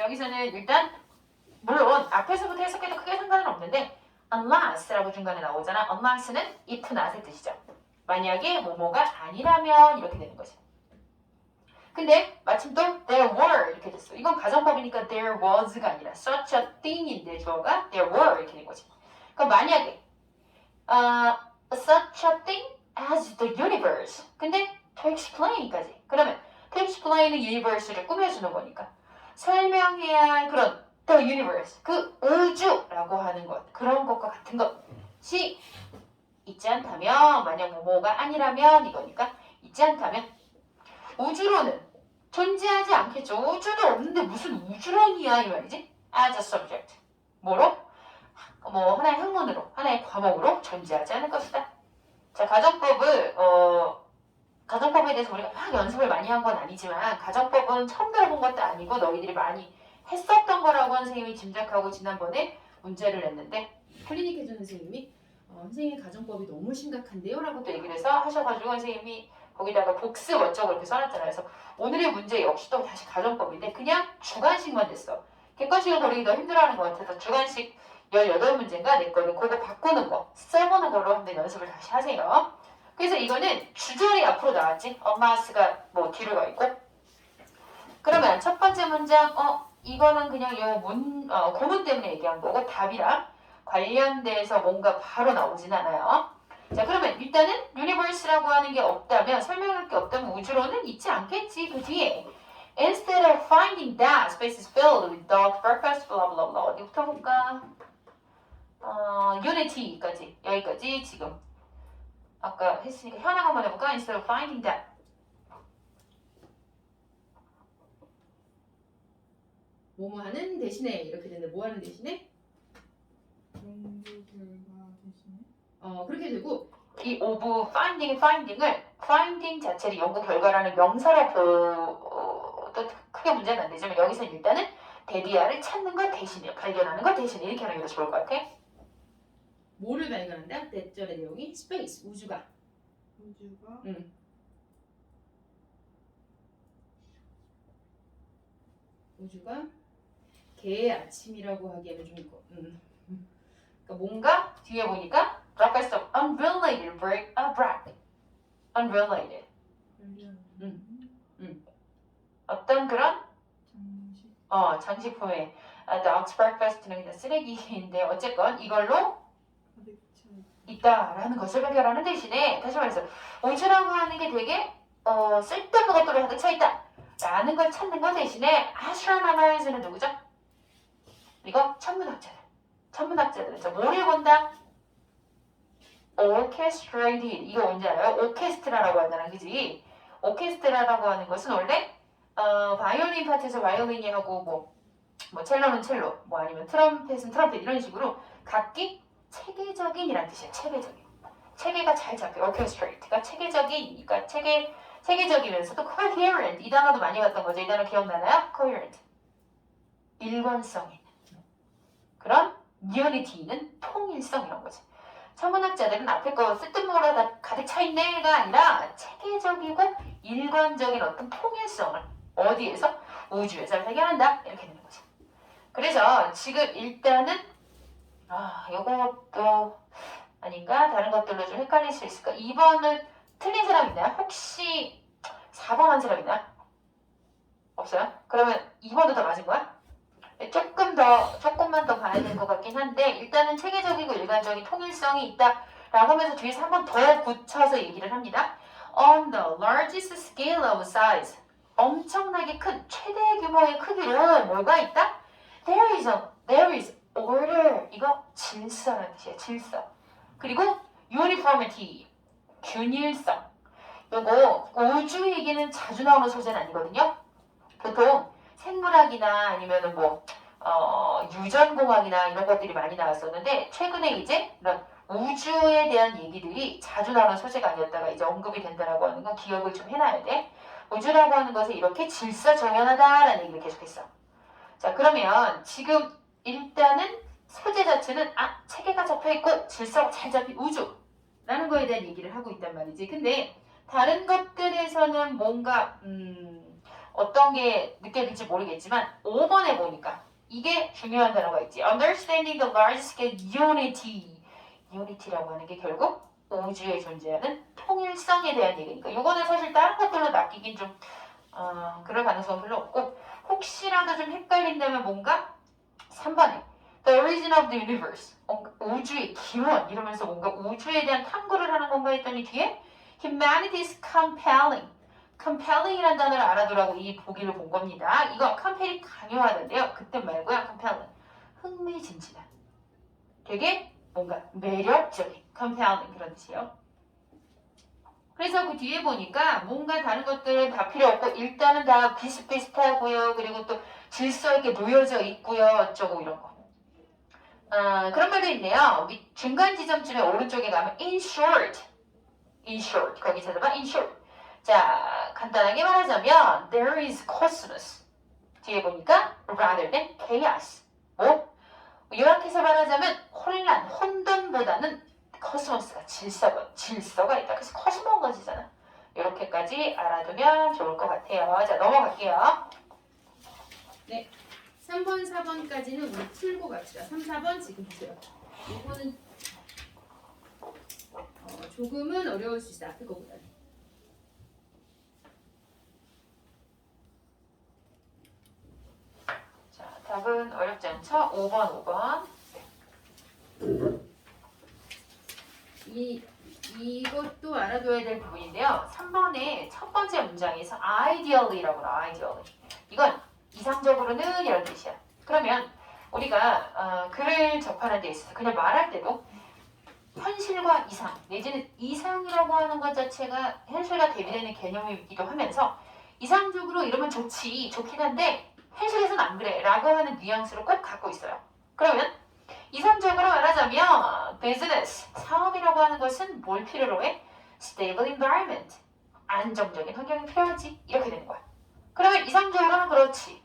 여기서는 일단 물론 앞에서부터 해석해도 크게 상관은 없는데 unless라고 중간에 나오잖아. unless는 if not의 뜻이죠. 만약에 뭐뭐가 아니라면 이렇게 되는 거지. 근데 마침 또 there were 이렇게 됐어. 이건 가정법이니까 there was가 아니라 such a thing인데 주어가 there were 이렇게 된 거지. 그럼 만약에 such a thing as the universe. 근데 to explain까지. 그러면 to explain은 universe를 꾸며주는 거니까 설명해야 할 그런 the universe, 그 우주라고 하는 것, 그런 것과 같은 것이 있지 않다면, 만약 뭐뭐가 아니라면 이거니까 있지 않다면 우주로는 존재하지 않겠죠. 우주도 없는데 무슨 우주론이야 이 말이지. as a subject. 뭐로? 뭐 하나의 학문으로, 하나의 과목으로 존재하지 않을 것이다. 자, 가정법에 대해서 우리가 막 연습을 많이 한 건 아니지만 가정법은 처음 들어본 것도 아니고 너희들이 많이 했었던 거라고 선생님이 짐작하고 지난번에 문제를 냈는데 클리닉 해준 선생님이 선생님의 가정법이 너무 심각한데요? 라고 또 얘기를 해서 하셔가지고 선생님이 거기다가 복습 어쩌고 이렇게 써놨잖아요. 그래서 오늘의 문제 역시 또 다시 가정법인데 그냥 주관식만 됐어. 객관식을 버리기 더 힘들어하는 것 같아서 주관식 18문제인가 냈거든. 그거 바꾸는 거, 써보는 걸로 한번 연습을 다시 하세요. 그래서 이거는 주절이 앞으로 나왔지. unless가 뭐 뒤로 가 있고. 그러면 첫 번째 문장, 이거는 그냥 고문 때문에 얘기한 거고 답이랑 관련돼서 뭔가 바로 나오진 않아요. 자, 그러면 일단은 universe라고 하는 게 없다면, 설명할 게 없다면 우주로는 있지 않겠지. 그 뒤에 instead of finding that space is filled with dog breakfast, blah blah blah. 어디부터 볼까? unity까지, 여기까지 지금 아까 했으니까 현황 한번 해볼까? instead of finding that. 뭐뭐 하는 대신에 이렇게 되는데 뭐 하는 대신에? 연구 결과 대신에 그렇게 되고 이 of finding을 finding 자체를 연구 결과라는 명사로 또 크게 문제는 안 되지만 여기서 일단은 데디아를 찾는 것 대신에 발견하는 것 대신에 이렇게 하는 게 더 좋을 것 같아. 뭐를 발견한다? 대절의 내용이 space 우주가 우주가 개의 아침이라고 하기에는 좀 있고 그러니까 뭔가 뒤에 보니까 breakfast of unrelated break unrelated 어떤 그런 장식품에 dog's breakfast는 그냥 쓰레기인데 어쨌건 이걸로 있다라는 것을 발견하는 대신에 다시 말해서 우주라고 하는 게 되게 쓸데없는 것들로 가득 차 있다 라는 걸 찾는 것 대신에 astronomers는 누구죠? 이거 천문학자들은 뭐를 본다? orchestrated 이거 뭔지 알아요? 오케스트라라고 하잖아 그지? 오케스트라라고 하는 것은 원래 바이올린 파트에서 바이올린이 하고 뭐 첼로는 첼로 뭐 아니면 트럼펫은 트럼펫 이런 식으로 각기 체계적인이란 뜻이야. 체계가 잘 잡혀. orchestrate가 체계적이니까 체계적이면서도 coherent 이 단어도 많이 봤던 거죠. 이 단어 기억나나요? coherent 일관성 있는 그런 unity는 통일성 이런 거지. 천문학자들은 앞에 거 쓸데없는 거로 다 가득 차 있네가 아니라 체계적이고 일관적인 어떤 통일성을 어디에서? 우주에서 발견한다 이렇게 되는 거지. 그래서 지금 일단은 요것도 아닌가? 다른 것들로 좀 헷갈릴 수 있을까? 2번은 틀린 사람 있나요? 혹시 4번 한 사람 있나요? 없어요? 그러면 2번도 더 맞은 거야? 조금만 더 봐야 될 것 같긴 한데 일단은 체계적이고 일관적인 통일성이 있다라고 하면서 뒤에서 한 번 더 붙여서 얘기를 합니다. On the largest scale of size 엄청나게 큰 최대 규모의 크기로 뭐가 있다? There is order 이거 질서라는 뜻이에요. 질서. 그리고 uniformity 균일성. 요거 우주 얘기는 자주 나오는 소재는 아니거든요. 보통 생물학이나 아니면은 유전공학이나 이런 것들이 많이 나왔었는데 최근에 이제 이런 우주에 대한 얘기들이 자주 나오는 소재가 아니었다가 이제 언급이 된다라고 하는 건 기억을 좀 해놔야 돼. 우주라고 하는 것은 이렇게 질서정연하다라는 얘기를 계속했어. 자, 그러면 지금 일단은 소재 자체는 체계가 잡혀있고 질서가 잘 잡힌 우주라는 거에 대한 얘기를 하고 있단 말이지. 근데 다른 것들에서는 뭔가 어떤 게 느껴질지 모르겠지만 5번에 보니까 이게 중요한 단어가 있지. Understanding the large-scale unity. unity라고 하는 게 결국 우주에 존재하는 통일성에 대한 얘기니까 이거는 사실 다른 것들로 낚이긴 좀 그럴 가능성은 별로 없고 혹시라도 좀 헷갈린다면 뭔가 3번에 The origin of the universe. 우주의 기원 이러면서 뭔가 우주에 대한 탐구를 하는 건가 했더니 뒤에 Humanity is compelling. compelling이라는 단어를 알아두라고 이 보기를 본 겁니다. 이거 compel이 강요하던데요. 그때 말고요. compelling. 흥미진진한. 되게 뭔가 매력적인 compelling 그런 뜻이에요. 그래서 그 뒤에 보니까 뭔가 다른 것들은 다 필요 없고 일단은 다 비슷비슷하고요. 그리고 또 질서 있게 놓여져 있고요. 어쩌고 이런 거. 그런 말도 있네요. 중간 지점쯤에 오른쪽에 가면 in short 거기 찾아봐 in short. 자 간단하게 말하자면 there is cosmos. 뒤에 보니까 rather than chaos. 뭐 요약해서 말하자면 혼돈보다는 코스모스가 질서가 있다. 그래서 코스모로지잖아. 이렇게까지 알아두면 좋을 것 같아요. 자 넘어갈게요. 네. 3번, 4번까지는 우리 풀고 갑시다. 3, 4번 지금 보세요. 이거는 조금은 어려울 수 있어. 앞에 거보다는. 자 답은 어렵지 않죠? 5번. 이것도 알아둬야 될 부분인데요. 3번의 첫 번째 문장에서 ideally라고 나와. ideally. 이건 이상적으로는 이런 뜻이야. 그러면 우리가 글을 접하는 데 있어서 그냥 말할 때도 현실과 이상 내지는 이상이라고 하는 것 자체가 현실과 대비되는 개념이기도 하면서 이상적으로 이러면 좋긴 한데 현실에서는 안 그래 라고 하는 뉘앙스를 꼭 갖고 있어요. 그러면 이상적으로 말하자면 business, 사업이라고 하는 것은 뭘 필요로 해? stable environment, 안정적인 환경이 필요하지. 이렇게 되는 거야. 그러면 이상적으로는 그렇지.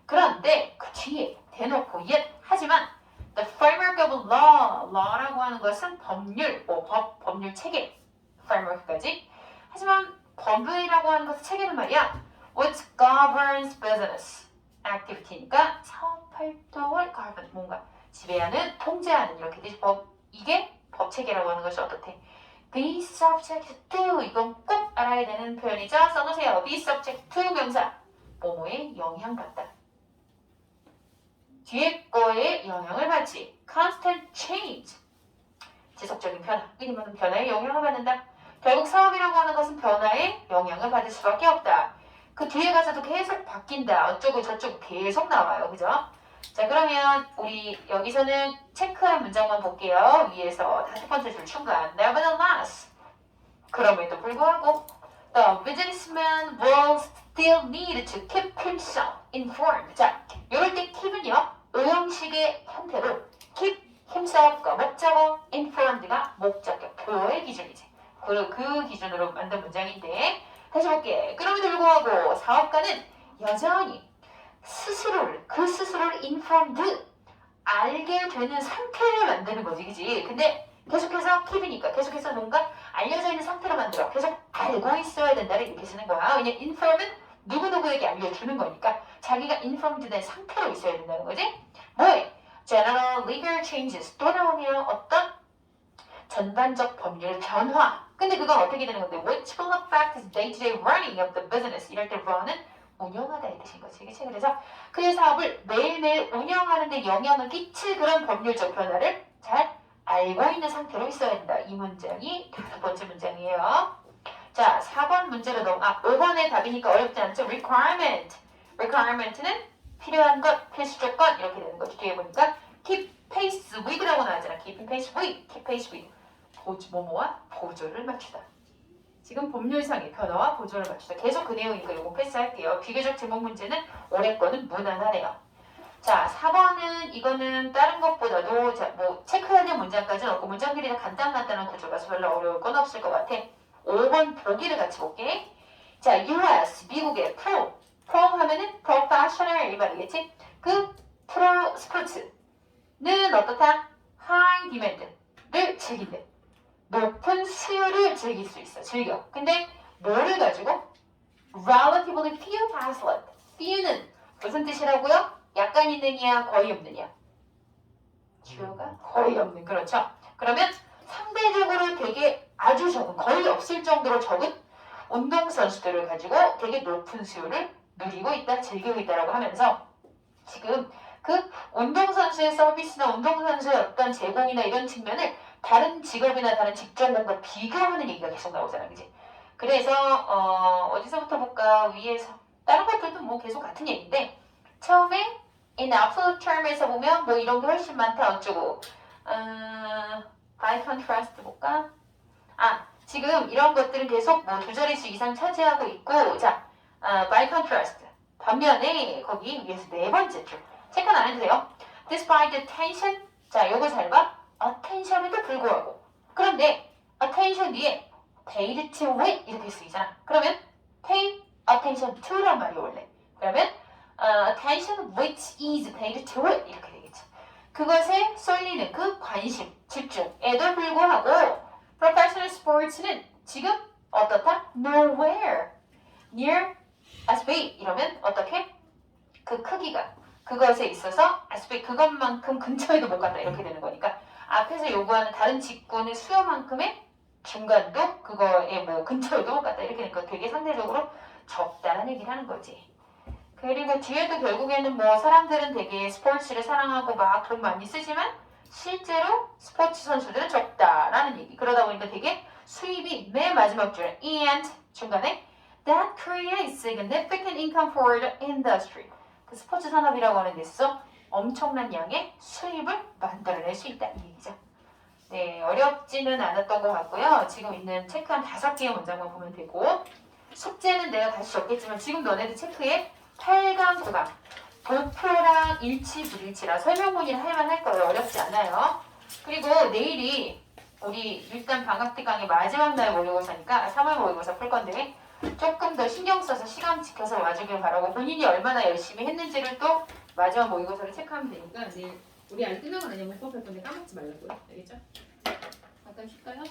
그런데 그 뒤에 대놓고 yet 하지만 the framework of law라고 하는 것은 법률, 법률 체계 framework까지. 하지만 법이라고 하는 것은 체계는 말이야. What governs business activity니까 사업 활동을 govern 뭔가 지배하는, 통제하는 이렇게 되지. 이게 법 체계라고 하는 것이 어떻대? Be subject to 이건 꼭 알아야 되는 표현이죠. 써놓으세요. Be subject to 명사 뭐뭐에 영향받다. 뒤에 거에 영향을 받지. Constant change 지속적인 변화. 끊임없는 변화에 영향을 받는다. 결국 사업이라고 하는 것은 변화에 영향을 받을 수밖에 없다. 그 뒤에 가서도 계속 바뀐다. 어쩌고 저쩌고 계속 나와요. 그죠? 자 그러면 우리 여기서는 체크한 문장만 볼게요. 위에서 5번째 줄 중간 Nevertheless 그럼에도 불구하고 The businessman will still need to keep himself informed. 자 이럴 때 keep은요 오형식의 형태로 keep himself과 목적어 informed가 목적격 보호의 기준이지. 그 기준으로 만든 문장인데 다시 볼게. 그럼에도 불구하고 사업가는 여전히 그 스스로를 informed 알게 되는 상태를 만드는 거지, 그지? 근데 계속해서 keep이니까 계속해서 뭔가 알려져 있는 상태로 만들어. 계속 알고 있어야 된다를 이렇게 쓰는 거야. 왜냐면 inform은 누구누구에게 알려주는 거니까 자기가 informed 된 상태로 있어야 된다는 거지. 뭐해? General legal changes 또 나오네요. 어떤? 전반적 법률 변화. 근데 그건 어떻게 되는 건데? Which will affect the day-to-day running of the business. 이럴 때 run은 운영하다 이 뜻인 거지. 그치? 그래서 그의 사업을 매일매일 운영하는 데 영향을 끼칠 그런 법률적 변화를 잘 알고 있는 상태로 있어야 된다. 이 문장이 5번째 문장이에요. 자, 4번 문제로 5번의 답이니까 어렵지 않죠? requirement는 필요한 것, 필수 조건 이렇게 되는 거죠. 뒤에 보니까 keep pace with라고 나왔잖아. keep pace with. 뭐뭐와 보조를 맞추다. 지금 법률상의 변화와 보조를 맞추다. 계속 그 내용이니까 이거 패스할게요. 비교적 제목 문제는 올해 거는 무난하네요. 자, 4번은 이거는 다른 것보다도 체크해야 될 문장까지는 없고 문장들이 다 간단한 구조라서 별로 어려울 건 없을 것 같아. 5번 보기를 같이 볼게. 자, US, 미국의 프로 하면은 professional 이 말이겠지? 그 프로 스포츠는 어떻다? high demand를 즐긴대. 높은 수요를 즐길 수 있어. 즐겨. 근데 뭐를 가지고? relatively few pass left. few는 무슨 뜻이라고요? 약간 있느냐, 거의 없느냐? 주어가 거의 없는, 그렇죠? 그러면 상대적으로 되게 아주 적은, 거의 없을 정도로 적은 운동선수들을 가지고 되게 높은 수요를 누리고 있다, 즐기고 있다라고 하면서 지금 그 운동선수의 서비스나 운동선수의 어떤 제공이나 이런 측면을 다른 직업이나 다른 직종과 비교하는 얘기가 계속 나오잖아, 그지? 그래서 어디서부터 볼까? 위에서 다른 것들도 뭐 계속 같은 얘기인데 처음에 in absolute term에서 보면 뭐 이런 게 훨씬 많다 어쩌고 by contrast 볼까? 지금 이런 것들은 계속 뭐 두 자릿수 이상 차지하고 있고 자 by contrast 반면에 거기 위에서 네 번째 줄 체크는 안 해도 돼요. despite attention 자 요거 잘 봐. attention에도 불구하고 그런데 attention 뒤에 paid to with 이렇게 쓰이잖아. 그러면 pay attention to란 말이 원래 그러면 attention which is paid to it 이렇게 되겠죠. 그것에 쏠리는 그 관심, 집중에도 불구하고 professional sports는 지금 어떻다? nowhere near as big 이러면 어떻게? 그 크기가 그것에 있어서 as big 그것만큼 근처에도 못 간다 이렇게 되는 거니까 앞에서 요구하는 다른 직군의 수요만큼의 중간도 그거에 뭐 근처에도 못 갔다 이렇게 되니까 되게 상대적으로 적다라는 얘기를 하는 거지. 그리고 뒤에도 결국에는 뭐 사람들은 되게 스포츠를 사랑하고 막 돈 많이 쓰지만 실제로 스포츠 선수들은 적다라는 얘기. 그러다 보니까 되게 수입이 맨 마지막 줄 and 중간에 that creates significant income for the industry. 그 스포츠 산업이라고 하는 데서 엄청난 양의 수입을 만들어낼 수 있다 이 얘기죠. 네, 어렵지는 않았던 것 같고요. 지금 있는 체크한 5개의 문장만 보면 되고 숙제는 내가 다시 적겠지만 지금 너네들 체크에 8강, 9강 도표랑 일치, 불일치라 설명문이라 할만할 거예요. 어렵지 않아요. 그리고 내일이 우리 일단 방학 때 강의 마지막 날 모의고사니까 3월 모의고사 풀 건데 조금 더 신경 써서 시간 지켜서 와주길 바라고 본인이 얼마나 열심히 했는지를 또 마지막 모의고사를 체크하면 되니까 내일 우리 안 끝나고 나냐면 수업할 건데 까먹지 말라고요. 알겠죠? 잠깐 쉴까요?